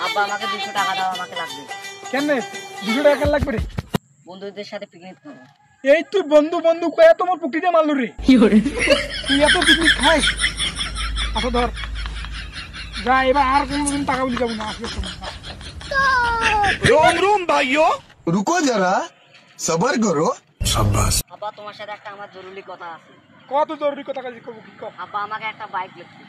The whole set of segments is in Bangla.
আব্বা আমাকে 200 টাকা দাও, আমাকে লাগবে। কেন 200 টাকা কেন লাগবে রে? বন্ধুদের সাথে পিকনিক করব। এই তুই বন্ধু বন্ধু কয়ে তোমার পুকুরিতে মারলো রে। তুই এত পিকনিক খাইস? আচ্ছা ধর যা, এবার আর কোনোদিন টাকা বলি যাবো না। আসবে रोम रोम भाइयों रुको जरा सबर करो। शाबाश। আব্বা তোমার সাথে একটা আমার জরুরি কথা আছে। কত জরুরি কথা কাজ করবো কি কর? আব্বা আমাকে একটা বাইক লাগবে।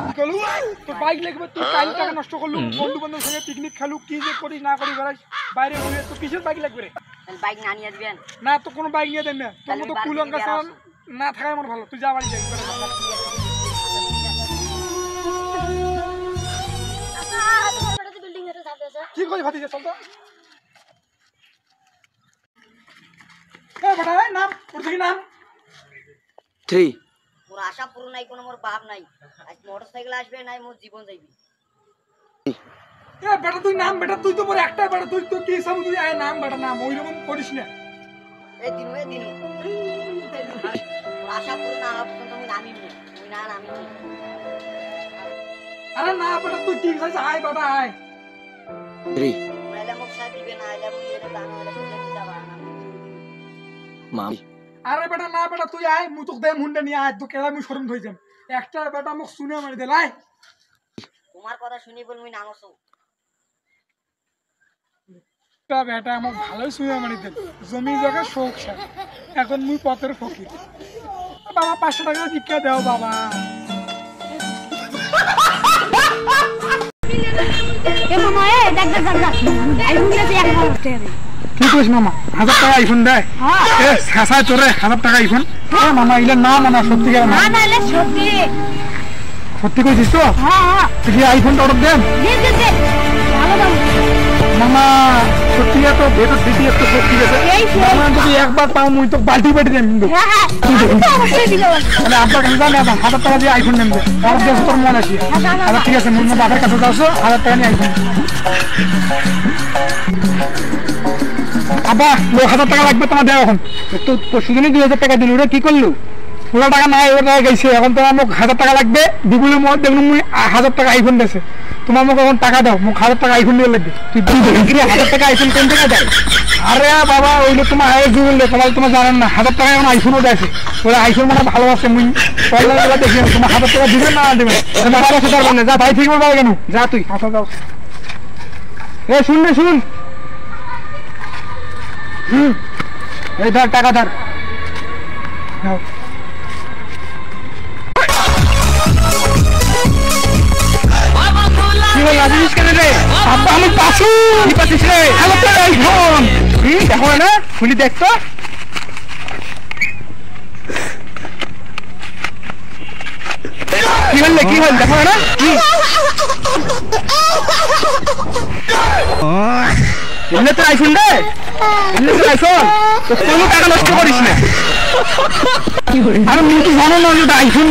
কি করলু? তোর বাইক লাগবে? তুই কাল টাকা নষ্ট করলু, বন্ধু বান্ধবের সঙ্গে পিকনিক খালু, কি যে করিস না করিস বেড়াইস বাইরে ঘুরে, তো কিসের বাইক লাগবে রে? তাহলে বাইক না নিয়ে আসবেন? না তো কোনো বাইক নিয়ে দেন না, তোর মতো কুলঙ্কা চালান না থাকাই আমার ভালো। তুই যা বাড়ি যাই। কি করি ভাতিজা, চল তো। বেটা নাম ওর থেকে নাম 3 মোর আশা পুরো নাই, কোনো মোর বাপ নাই। আজ মোটরসাইকেল আসবে নাই, মোর জীবন যাইবি। বেটা তুই নাম, বেটা তুই তো মোর একটা বেটা, তুই তো কি সব তুই আয় নাম বেটা নাম, ওই রকম করিস না। এই দিন মোর আশা পুরো না হওয়া পর্যন্ত আমি নামিনি, তুই না নামিনি। আরে না বেটা তুই ঠিক আছে, আয় বেটা আয়। 3 নাইলে মোক সাথ দিবে না, আইলে মুই এর দাম করে তুই যাবা না। মাম আরে বেটা না বেটা তুই আয়, মুই তোকে দেম হুন্ডা নিয়ে আয়, তো কেলা মুই শরম ধই যাম। একটা বেটা মোক শুনে মারি দে লাই। তোমার কথা শুনি বল মুই নামছো। একটা বেটা আমাক ভালোই শুনে মারি দে, জমি জায়গা শোক সার, এখন মুই পথের ফকির। বাবা 500 টাকা ভিক্ষা দাও বাবা। এ মামা এ দেখ দেখ দেখ আইফোন দে 1000 টাকা। কি কইছ মামা? 1000 টাকা আইফোন দেয়? হ্যাঁ এ ছাসায় তোরে 1000 টাকা আইফোন? এ মামা ইলা না মামা সত্যি করে না। না না এলে সত্যি। সত্যি কইছিস তো? হ্যাঁ হ্যাঁ তুই কি আইফোনটা অর্ডার দেন? দে ভালো দাম। মামা সত্যি তো ভেতর দিদি একটু সত্যি আছে। মামা যদি একবার পাও মুই তো বালতি বাটি দেন কিন্তু। হ্যাঁ হ্যাঁ অবশ্যই দিলো। মানে আপনার কাছে জানেন 1000 টাকা দিয়ে আইফোন নেন, আর দেশ তোর মন আছে। আচ্ছা ঠিক আছে, মুই বাবার কাছে যাচ্ছ, 1000 টাকা নিয়ে আইফোন। আব্বা 1000 টাকা লাগবে তোমার দেওয়া। এখন তো পরশুদিনই 2000 টাকা দিল, ওরা কি করলো? পুরো টাকা নাই, ওর টাকা গেছে। এখন তোমার মোক 1000 টাকা লাগবে, দিবলে মই দেখুন মুই 1000 টাকা আইফোন দিয়েছে। তোমার মোক এখন টাকা দাও, মোক 1000 টাকা আইফোন দিয়ে লাগবে। তুই 1000 টাকা আইফোন কোন টাকা দেয়? আরে বাবা ওইগুলো তোমার আগে গুগলে তোমার জানেন না, 1000 টাকা এখন আইফোনও দেয়। ওরা আইফোন মানে ভালোবাসে, মুই অনলাইনে দেখি তোমার 1000 টাকা দিবেন না দেবেন তোমার বাবা সেটা বলে যা ভাই ঠিক বলবা কেন, যা তুই আসা যাও। এ শুন রে শুন, এই ধর টাকা ধর। কি বল রাজিস কেন রে? আব্বা আমি পাসু কি পাচ্ছিস রে? হ্যালো তো আইফোন কি দেখো না, খুলি দেখ তো। কি হল দেখো না কি এলে তো আইফোন রে, এলে তো আইফোন, তো কোনো টাকা নষ্ট করিস না। আর মুই তো জানো না যে আইফোন